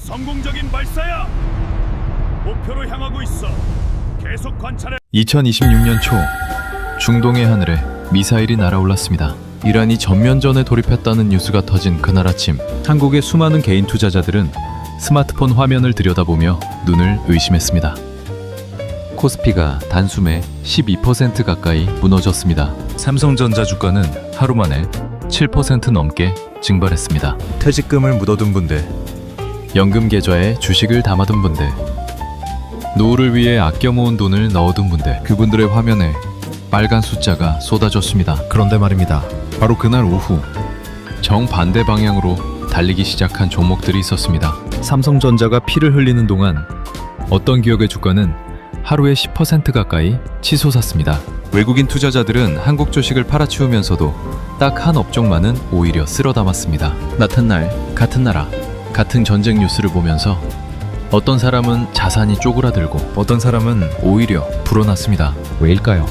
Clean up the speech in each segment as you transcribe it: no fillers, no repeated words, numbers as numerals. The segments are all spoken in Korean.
성공적인 발사야. 목표로 향하고 있어. 계속 관찰해. 2026년 초 중동의 하늘에 미사일이 날아올랐습니다. 이란이 전면전에 돌입했다는 뉴스가 터진 그날 아침, 한국의 수많은 개인 투자자들은 스마트폰 화면을 들여다보며 눈을 의심했습니다. 코스피가 단숨에 12% 가까이 무너졌습니다. 삼성전자 주가는 하루 만에 7% 넘게 증발했습니다. 퇴직금을 묻어둔 분들, 연금 계좌에 주식을 담아둔 분들, 노후를 위해 아껴 모은 돈을 넣어둔 분들, 그분들의 화면에 빨간 숫자가 쏟아졌습니다. 그런데 말입니다. 바로 그날 오후 정반대 방향으로 달리기 시작한 종목들이 있었습니다. 삼성전자가 피를 흘리는 동안 어떤 기업의 주가는 하루에 10% 가까이 치솟았습니다. 외국인 투자자들은 한국 주식을 팔아치우면서도 딱 한 업종만은 오히려 쓸어 담았습니다. 같은 날, 같은 나라, 같은 전쟁 뉴스를 보면서 어떤 사람은 자산이 쪼그라들고 어떤 사람은 오히려 불어났습니다. 왜일까요?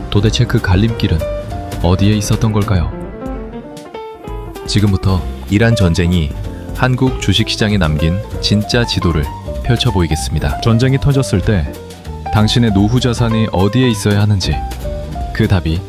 도대체 그 갈림길은 어디에 있었던 걸까요? 지금부터 이란 전쟁이 한국 주식시장에 남긴 진짜 지도를 펼쳐보이겠습니다. 전쟁이 터졌을 때 당신의 노후 자산이 어디에 있어야 하는지 그 답이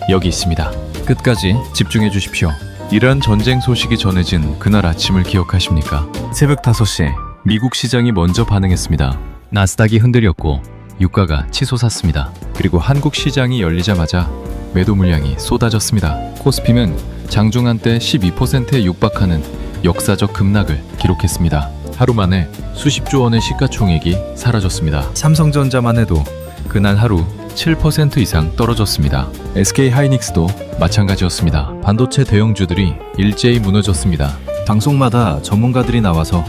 여기 있습니다. 끝까지 집중해 주십시오. 이란 전쟁 소식이 전해진 그날 아침을 기억하십니까? 새벽 5시 미국 시장이 먼저 반응했습니다. 나스닥이 흔들렸고 유가가 치솟았습니다. 그리고 한국 시장이 열리자마자 매도 물량이 쏟아졌습니다. 코스피는 장중 한때 12%에 육박하는 역사적 급락을 기록했습니다. 하루 만에 수십조 원의 시가총액이 사라졌습니다. 삼성전자만 해도 그날 하루 7% 이상 떨어졌습니다. SK하이닉스도 마찬가지였습니다. 반도체 대형주들이 일제히 무너졌습니다. 방송마다 전문가들이 나와서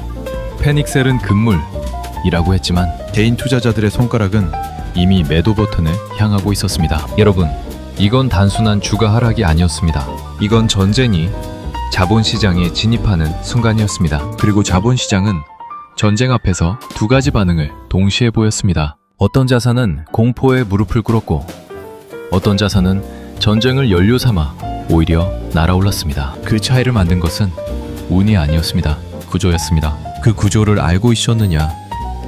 패닉셀은 금물이라고 했지만 개인 투자자들의 손가락은 이미 매도 버튼을 향하고 있었습니다. 여러분, 이건 단순한 주가 하락이 아니었습니다. 이건 전쟁이 자본시장에 진입하는 순간이었습니다. 그리고 자본시장은 전쟁 앞에서 두 가지 반응을 동시에 보였습니다. 어떤 자산은 공포에 무릎을 꿇었고 어떤 자산은 전쟁을 연료 삼아 오히려 날아올랐습니다. 그 차이를 만든 것은 운이 아니었습니다. 구조였습니다. 그 구조를 알고 있었느냐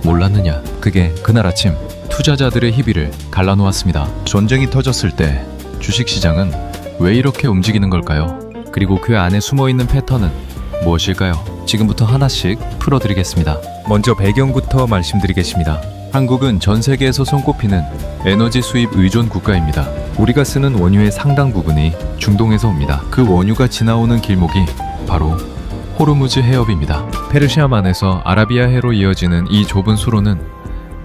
몰랐느냐, 그게 그날 아침 투자자들의 희비를 갈라놓았습니다. 전쟁이 터졌을 때 주식시장은 왜 이렇게 움직이는 걸까요? 그리고 그 안에 숨어있는 패턴은 무엇일까요? 지금부터 하나씩 풀어드리겠습니다. 먼저 배경부터 말씀드리겠습니다. 한국은 전 세계에서 손꼽히는 에너지 수입 의존 국가입니다. 우리가 쓰는 원유의 상당 부분이 중동에서 옵니다. 그 원유가 지나오는 길목이 바로 호르무즈 해협입니다. 페르시아만에서 아라비아해로 이어지는 이 좁은 수로는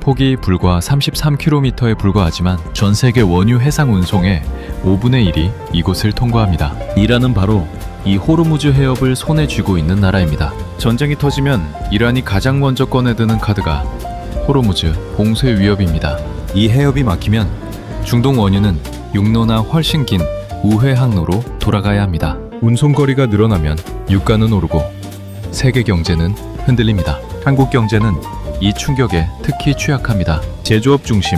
폭이 불과 33km에 불과하지만 전 세계 원유 해상 운송의 5분의 1이 이곳을 통과합니다. 이란은 바로 이 호르무즈 해협을 손에 쥐고 있는 나라입니다. 전쟁이 터지면 이란이 가장 먼저 꺼내드는 카드가 호르무즈 봉쇄 위협입니다. 이 해협이 막히면 중동 원유는 육로나 훨씬 긴 우회 항로로 돌아가야 합니다. 운송거리가 늘어나면 유가는 오르고 세계 경제는 흔들립니다. 한국 경제는 이 충격에 특히 취약합니다. 제조업 중심,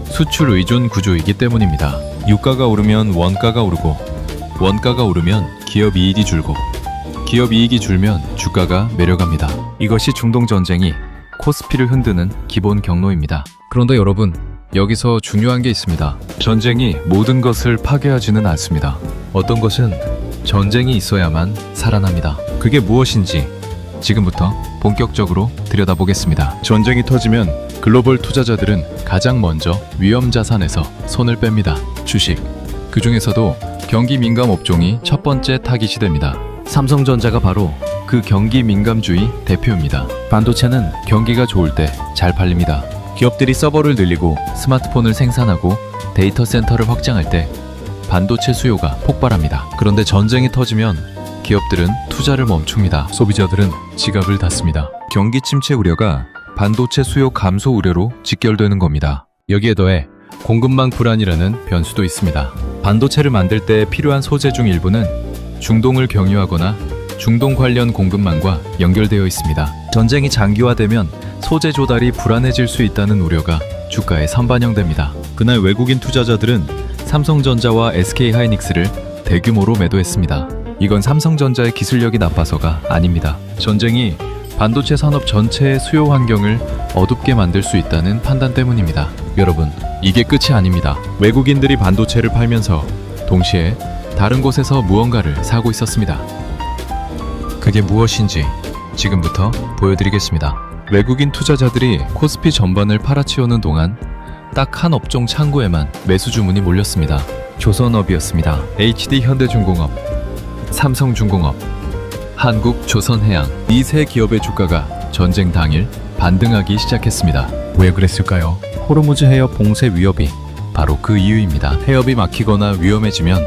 수출 의존 구조이기 때문입니다. 유가가 오르면 원가가 오르고 원가가 오르면 기업 이익이 줄고 기업 이익이 줄면 주가가 내려갑니다. 이것이 중동 전쟁이 코스피를 흔드는 기본 경로입니다. 그런데 여러분, 여기서 중요한 게 있습니다. 전쟁이 모든 것을 파괴하지는 않습니다. 어떤 것은 전쟁이 있어야만 살아납니다. 그게 무엇인지 지금부터 본격적으로 들여다보겠습니다. 전쟁이 터지면 글로벌 투자자들은 가장 먼저 위험 자산에서 손을 뺍니다. 주식. 그 중에서도 경기 민감 업종이 첫 번째 타깃이 됩니다. 삼성전자가 바로 그 경기 민감주의 대표입니다. 반도체는 경기가 좋을 때 잘 팔립니다. 기업들이 서버를 늘리고 스마트폰을 생산하고 데이터 센터를 확장할 때 반도체 수요가 폭발합니다. 그런데 전쟁이 터지면 기업들은 투자를 멈춥니다. 소비자들은 지갑을 닫습니다. 경기 침체 우려가 반도체 수요 감소 우려로 직결되는 겁니다. 여기에 더해 공급망 불안이라는 변수도 있습니다. 반도체를 만들 때 필요한 소재 중 일부는 중동을 경유하거나 중동 관련 공급망과 연결되어 있습니다. 전쟁이 장기화되면 소재 조달이 불안해질 수 있다는 우려가 주가에 선반영됩니다. 그날 외국인 투자자들은 삼성전자와 SK하이닉스를 대규모로 매도했습니다. 이건 삼성전자의 기술력이 나빠서가 아닙니다. 전쟁이 반도체 산업 전체의 수요 환경을 어둡게 만들 수 있다는 판단 때문입니다. 여러분, 이게 끝이 아닙니다. 외국인들이 반도체를 팔면서 동시에 다른 곳에서 무언가를 사고 있었습니다. 그게 무엇인지 지금부터 보여드리겠습니다. 외국인 투자자들이 코스피 전반을 팔아치우는 동안 딱 한 업종 창구에만 매수 주문이 몰렸습니다. 조선업이었습니다. HD 현대중공업, 삼성중공업, 한국조선해양 이 세 기업의 주가가 전쟁 당일 반등하기 시작했습니다. 왜 그랬을까요? 호르무즈 해협 봉쇄 위협이 바로 그 이유입니다. 해협이 막히거나 위험해지면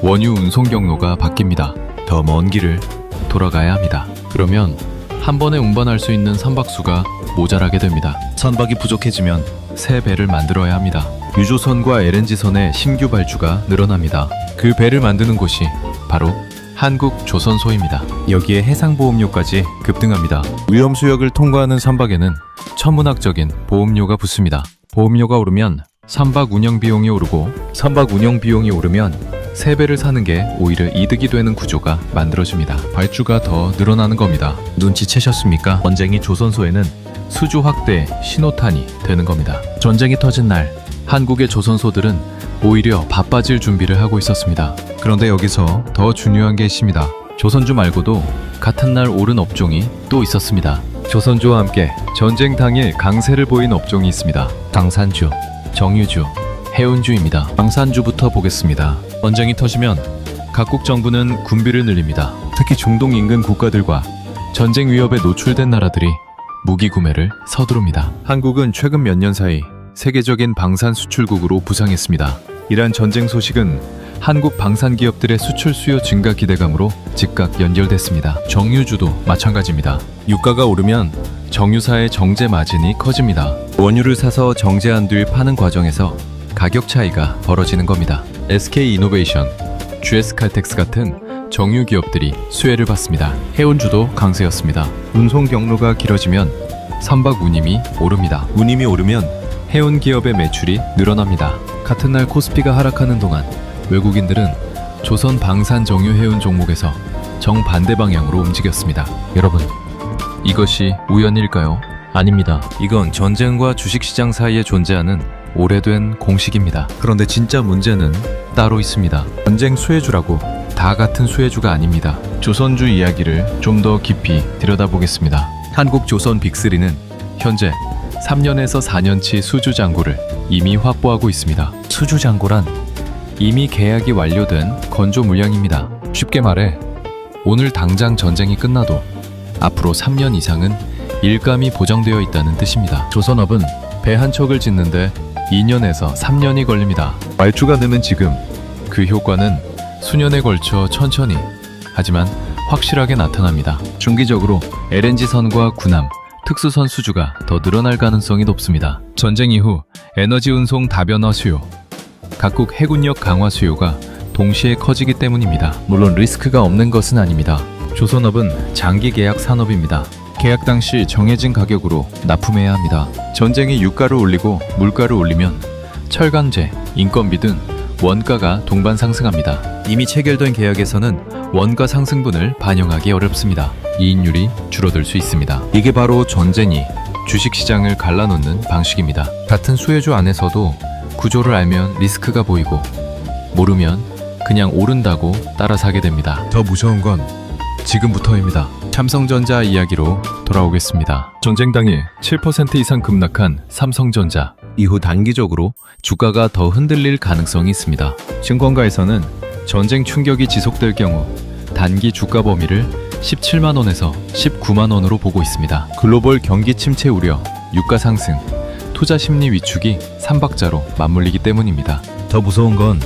원유 운송 경로가 바뀝니다. 더 먼 길을 돌아가야 합니다. 그러면 한 번에 운반할 수 있는 선박수가 모자라게 됩니다. 선박이 부족해지면 새 배를 만들어야 합니다. 유조선과 LNG선의 신규 발주가 늘어납니다. 그 배를 만드는 곳이 바로 한국조선소입니다. 여기에 해상보험료까지 급등합니다. 위험수역을 통과하는 선박에는 천문학적인 보험료가 붙습니다. 보험료가 오르면 선박 운영 비용이 오르고 선박 운영 비용이 오르면 새 배를 사는 게 오히려 이득이 되는 구조가 만들어집니다. 발주가 더 늘어나는 겁니다. 눈치채셨습니까? 전쟁이 조선소에는 수주 확대 신호탄이 되는 겁니다. 전쟁이 터진 날 한국의 조선소들은 오히려 바빠질 준비를 하고 있었습니다. 그런데 여기서 더 중요한 게 있습니다. 조선주 말고도 같은 날 오른 업종이 또 있었습니다. 조선주와 함께 전쟁 당일 강세를 보인 업종이 있습니다. 방산주, 정유주, 해운주입니다. 방산주부터 보겠습니다. 전쟁이 터지면 각국 정부는 군비를 늘립니다. 특히 중동 인근 국가들과 전쟁 위협에 노출된 나라들이 무기 구매를 서두릅니다. 한국은 최근 몇 년 사이 세계적인 방산 수출국으로 부상했습니다. 이러한 전쟁 소식은 한국 방산 기업들의 수출 수요 증가 기대감으로 즉각 연결됐습니다. 정유주도 마찬가지입니다. 유가가 오르면 정유사의 정제 마진이 커집니다. 원유를 사서 정제한 뒤 파는 과정에서 가격 차이가 벌어지는 겁니다. SK이노베이션, GS칼텍스 같은 정유 기업들이 수혜를 받습니다. 해운주도 강세였습니다. 운송 경로가 길어지면 선박 운임이 오릅니다. 운임이 오르면 해운 기업의 매출이 늘어납니다. 같은 날 코스피가 하락하는 동안 외국인들은 조선 방산 정유 해운 종목에서 정반대 방향으로 움직였습니다. 여러분, 이것이 우연일까요? 아닙니다. 이건 전쟁과 주식시장 사이에 존재하는 오래된 공식입니다. 그런데 진짜 문제는 따로 있습니다. 전쟁 수혜주라고 다 같은 수혜주가 아닙니다. 조선주 이야기를 좀 더 깊이 들여다보겠습니다. 한국 조선 빅3는 현재 3년에서 4년치 수주 잔고를 이미 확보하고 있습니다. 수주 잔고란 이미 계약이 완료된 건조 물량입니다. 쉽게 말해 오늘 당장 전쟁이 끝나도 앞으로 3년 이상은 일감이 보장되어 있다는 뜻입니다. 조선업은 배 한 척을 짓는데 2년에서 3년이 걸립니다. 말주가 느는 지금 그 효과는 수년에 걸쳐 천천히 하지만 확실하게 나타납니다. 중기적으로 LNG선과 군함, 특수선 수주가 더 늘어날 가능성이 높습니다. 전쟁 이후 에너지 운송 다변화 수요, 각국 해군력 강화 수요가 동시에 커지기 때문입니다. 물론 리스크가 없는 것은 아닙니다. 조선업은 장기 계약 산업입니다. 계약 당시 정해진 가격으로 납품해야 합니다. 전쟁이 유가를 올리고 물가를 올리면 철강제, 인건비 등 원가가 동반 상승합니다. 이미 체결된 계약에서는 원가 상승분을 반영하기 어렵습니다. 이익률이 줄어들 수 있습니다. 이게 바로 전쟁이 주식시장을 갈라놓는 방식입니다. 같은 수혜주 안에서도 구조를 알면 리스크가 보이고 모르면 그냥 오른다고 따라 사게 됩니다. 더 무서운 건 지금부터입니다. 삼성전자 이야기로 돌아오겠습니다. 전쟁 당일 7% 이상 급락한 삼성전자. 이후 단기적으로 주가가 더 흔들릴 가능성이 있습니다. 증권가에서는 전쟁 충격이 지속될 경우 단기 주가 범위를 17만 원에서 19만 원으로 보고 있습니다. 글로벌 경기 침체 우려, 유가 상승, 투자 심리 위축이 삼박자로 맞물리기 때문입니다. 더 무서운 건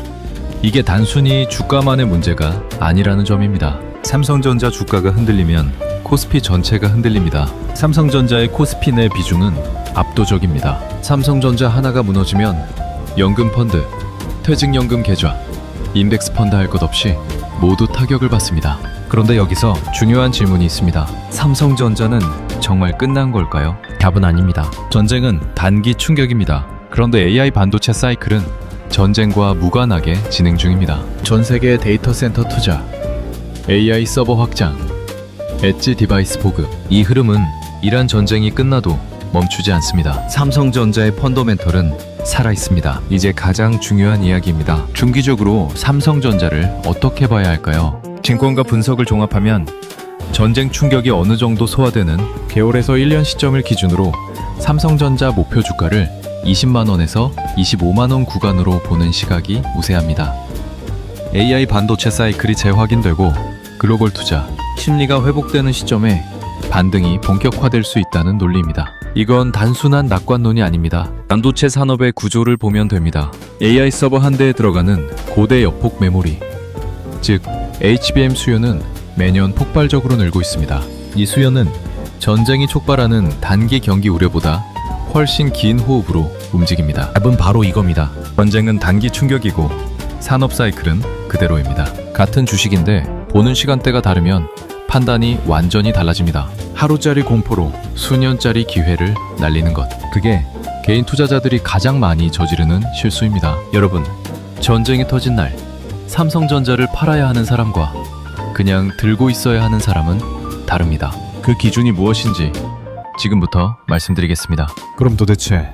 이게 단순히 주가만의 문제가 아니라는 점입니다. 삼성전자 주가가 흔들리면 코스피 전체가 흔들립니다. 삼성전자의 코스피 내 비중은 압도적입니다. 삼성전자 하나가 무너지면 연금펀드, 퇴직연금 계좌, 인덱스 펀드 할 것 없이 모두 타격을 받습니다. 그런데 여기서 중요한 질문이 있습니다. 삼성전자는 정말 끝난 걸까요? 답은 아닙니다. 전쟁은 단기 충격입니다. 그런데 AI 반도체 사이클은 전쟁과 무관하게 진행 중입니다. 전 세계 데이터 센터 투자, AI 서버 확장, 엣지 디바이스 보급. 이 흐름은 이란 전쟁이 끝나도 멈추지 않습니다. 삼성전자의 펀더멘털은 살아있습니다. 이제 가장 중요한 이야기입니다. 중기적으로 삼성전자를 어떻게 봐야 할까요? 증권가 분석을 종합하면 전쟁 충격이 어느 정도 소화되는 개월에서 1년 시점을 기준으로 삼성전자 목표 주가를 20만원에서 25만원 구간으로 보는 시각이 우세합니다. AI 반도체 사이클이 재확인되고 글로벌 투자, 심리가 회복되는 시점에 반등이 본격화될 수 있다는 논리입니다. 이건 단순한 낙관론이 아닙니다. 반도체 산업의 구조를 보면 됩니다. AI 서버 한 대에 들어가는 고대 여폭 메모리, 즉 HBM 수요는 매년 폭발적으로 늘고 있습니다. 이 수요는 전쟁이 촉발하는 단기 경기 우려보다 훨씬 긴 호흡으로 움직입니다. 답은 바로 이겁니다. 전쟁은 단기 충격이고 산업 사이클은 그대로입니다. 같은 주식인데 보는 시간대가 다르면 판단이 완전히 달라집니다. 하루짜리 공포로 수년짜리 기회를 날리는 것. 그게 개인 투자자들이 가장 많이 저지르는 실수입니다. 여러분, 전쟁이 터진 날 삼성전자를 팔아야 하는 사람과 그냥 들고 있어야 하는 사람은 다릅니다. 그 기준이 무엇인지 지금부터 말씀드리겠습니다. 그럼 도대체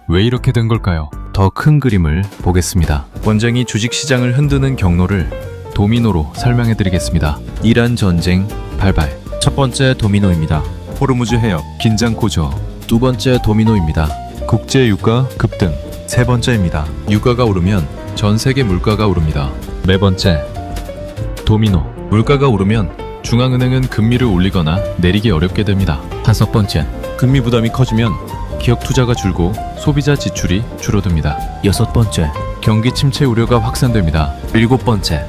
왜 이렇게 된 걸까요? 더 큰 그림을 보겠습니다. 전쟁이 주식시장을 흔드는 경로를 도미노로 설명해드리겠습니다. 이란 전쟁 발발. 첫 번째 도미노입니다. 호르무즈 해협 긴장 고조. 두 번째 도미노입니다. 국제 유가 급등. 세 번째입니다. 유가가 오르면 전 세계 물가가 오릅니다. 네 번째 도미노. 물가가 오르면 중앙은행은 금리를 올리거나 내리기 어렵게 됩니다. 다섯 번째, 금리 부담이 커지면 기업 투자가 줄고 소비자 지출이 줄어듭니다. 여섯 번째, 경기 침체 우려가 확산됩니다. 일곱 번째,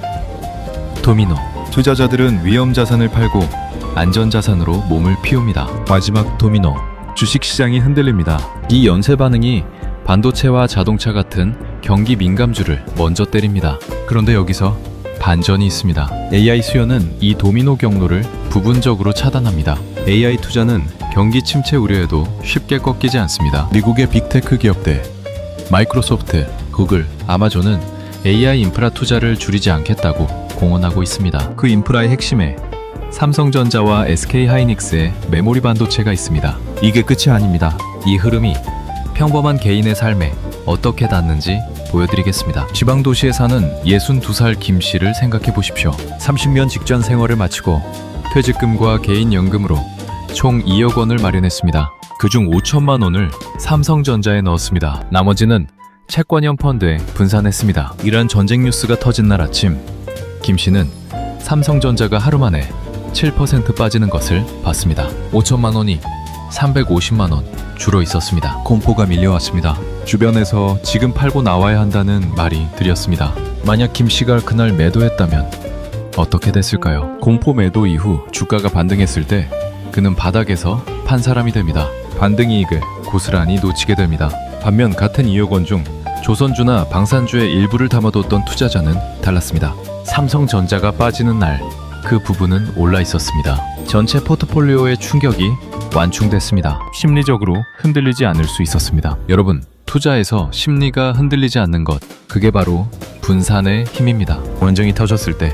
도미노. 투자자들은 위험 자산을 팔고 안전 자산으로 몸을 피웁니다. 마지막 도미노, 주식시장이 흔들립니다. 이 연쇄 반응이 반도체와 자동차 같은 경기 민감주를 먼저 때립니다. 그런데 여기서 반전이 있습니다. AI 수요는 이 도미노 경로를 부분적으로 차단합니다. AI 투자는 경기 침체 우려에도 쉽게 꺾이지 않습니다. 미국의 빅테크 기업들, 마이크로소프트, 구글, 아마존은 AI 인프라 투자를 줄이지 않겠다고 공언하고 있습니다. 그 인프라의 핵심에 삼성전자와 SK하이닉스의 메모리 반도체가 있습니다. 이게 끝이 아닙니다. 이 흐름이 평범한 개인의 삶에 어떻게 닿는지 보여드리겠습니다. 지방도시에 사는 62살 김 씨를 생각해 보십시오. 30년 직장 생활을 마치고 퇴직금과 개인연금으로 총 2억 원을 마련했습니다. 그중 5천만 원을 삼성전자에 넣었습니다. 나머지는 채권형 펀드에 분산했습니다. 이란 전쟁 뉴스가 터진 날 아침, 김 씨는 삼성전자가 하루 만에 7% 빠지는 것을 봤습니다. 5천만 원이 350만 원 줄어 있었습니다. 공포가 밀려왔습니다. 주변에서 지금 팔고 나와야 한다는 말이 들렸습니다. 만약 김 씨가 그날 매도했다면 어떻게 됐을까요? 공포 매도 이후 주가가 반등했을 때 그는 바닥에서 판 사람이 됩니다. 반등 이익을 고스란히 놓치게 됩니다. 반면 같은 2억 원 중 조선주나 방산주의 일부를 담아뒀던 투자자는 달랐습니다. 삼성전자가 빠지는 날 그 부분은 올라 있었습니다. 전체 포트폴리오의 충격이 완충됐습니다. 심리적으로 흔들리지 않을 수 있었습니다. 여러분, 투자에서 심리가 흔들리지 않는 것, 그게 바로 분산의 힘입니다. 원정이 터졌을 때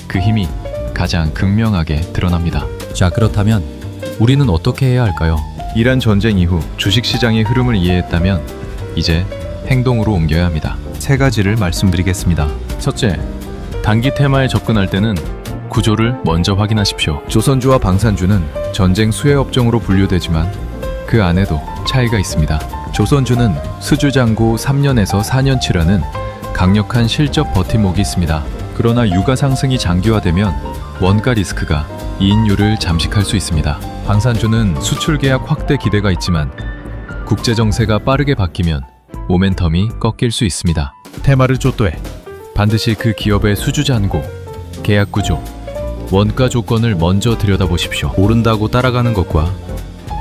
그 힘이 가장 극명하게 드러납니다. 자, 그렇다면 우리는 어떻게 해야 할까요? 이란 전쟁 이후 주식시장의 흐름을 이해했다면 이제 행동으로 옮겨야 합니다. 세 가지를 말씀드리겠습니다. 첫째, 단기 테마에 접근할 때는 구조를 먼저 확인하십시오. 조선주와 방산주는 전쟁 수혜 업종으로 분류되지만 그 안에도 차이가 있습니다. 조선주는 수주장고 3년에서 4년치라는 강력한 실적 버팀목이 있습니다. 그러나 유가 상승이 장기화되면 원가 리스크가 이익률을 잠식할 수 있습니다. 방산주는 수출 계약 확대 기대가 있지만 국제 정세가 빠르게 바뀌면 모멘텀이 꺾일 수 있습니다. 테마를 쫓되 반드시 그 기업의 수주 잔고, 계약 구조, 원가 조건을 먼저 들여다보십시오. 모른다고 따라가는 것과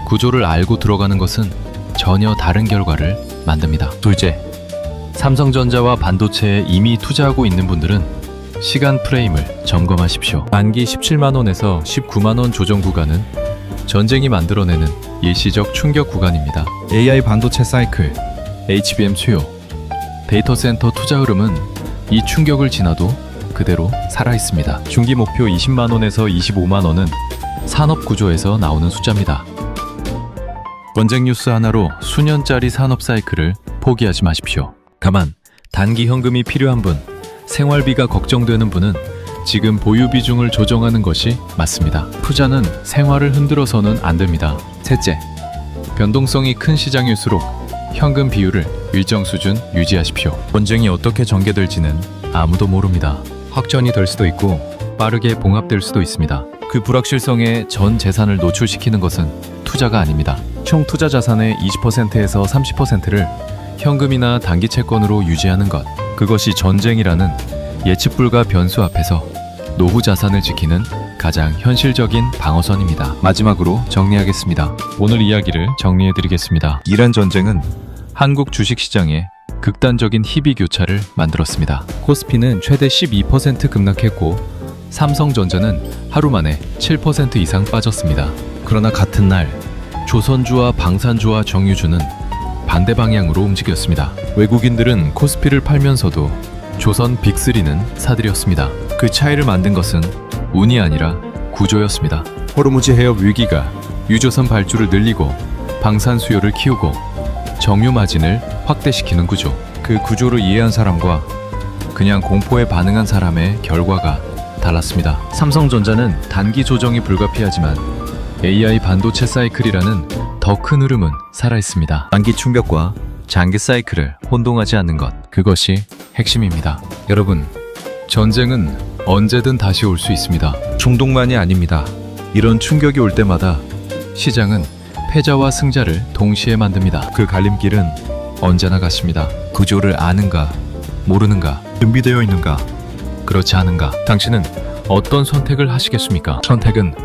구조를 알고 들어가는 것은 전혀 다른 결과를 만듭니다. 둘째, 삼성전자와 반도체에 이미 투자하고 있는 분들은 시간 프레임을 점검하십시오. 단기 17만원에서 19만원 조정 구간은 전쟁이 만들어내는 일시적 충격 구간입니다. AI 반도체 사이클, HBM 수요, 데이터 센터 투자 흐름은 이 충격을 지나도 그대로 살아있습니다. 중기 목표 20만원에서 25만원은 산업 구조에서 나오는 숫자입니다. 전쟁 뉴스 하나로 수년짜리 산업 사이클을 포기하지 마십시오. 다만 단기 현금이 필요한 분, 생활비가 걱정되는 분은 지금 보유 비중을 조정하는 것이 맞습니다. 투자는 생활을 흔들어서는 안 됩니다. 셋째, 변동성이 큰 시장일수록 현금 비율을 일정 수준 유지하십시오. 전쟁이 어떻게 전개될지는 아무도 모릅니다. 확전이 될 수도 있고 빠르게 봉합될 수도 있습니다. 그 불확실성에 전 재산을 노출시키는 것은 투자가 아닙니다. 총 투자 자산의 20%에서 30%를 현금이나 단기 채권으로 유지하는 것, 그것이 전쟁이라는 예측 불가 변수 앞에서 노후 자산을 지키는 가장 현실적인 방어선입니다. 마지막으로 정리하겠습니다. 오늘 이야기를 정리해드리겠습니다. 이란 전쟁은 한국 주식시장에 극단적인 희비 교차를 만들었습니다. 코스피는 최대 12% 급락했고 삼성전자는 하루 만에 7% 이상 빠졌습니다. 그러나 같은 날 조선주와 방산주와 정유주는 반대 방향으로 움직였습니다. 외국인들은 코스피를 팔면서도 조선 빅3는 사들였습니다. 그 차이를 만든 것은 운이 아니라 구조였습니다. 호르무즈 해협 위기가 유조선 발주를 늘리고 방산 수요를 키우고 정유 마진을 확대시키는 구조. 그 구조를 이해한 사람과 그냥 공포에 반응한 사람의 결과가 달랐습니다. 삼성전자는 단기 조정이 불가피하지만 AI 반도체 사이클이라는 더 큰 흐름은 살아있습니다. 단기 충격과 장기 사이클을 혼동하지 않는 것, 그것이 핵심입니다. 여러분, 전쟁은 언제든 다시 올 수 있습니다. 충동만이 아닙니다. 이런 충격이 올 때마다 시장은 패자와 승자를 동시에 만듭니다. 그 갈림길은 언제나 같습니다. 구조를 아는가, 모르는가, 준비되어 있는가, 그렇지 않은가. 당신은 어떤 선택을 하시겠습니까? 선택은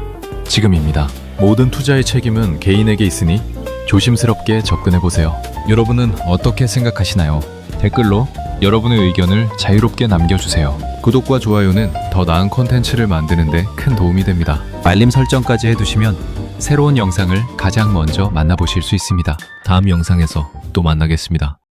지금입니다. 모든 투자의 책임은 개인에게 있으니 조심스럽게 접근해보세요. 여러분은 어떻게 생각하시나요? 댓글로 여러분의 의견을 자유롭게 남겨주세요. 구독과 좋아요는 더 나은 콘텐츠를 만드는 데 큰 도움이 됩니다. 알림 설정까지 해두시면 새로운 영상을 가장 먼저 만나보실 수 있습니다. 다음 영상에서 또 만나겠습니다.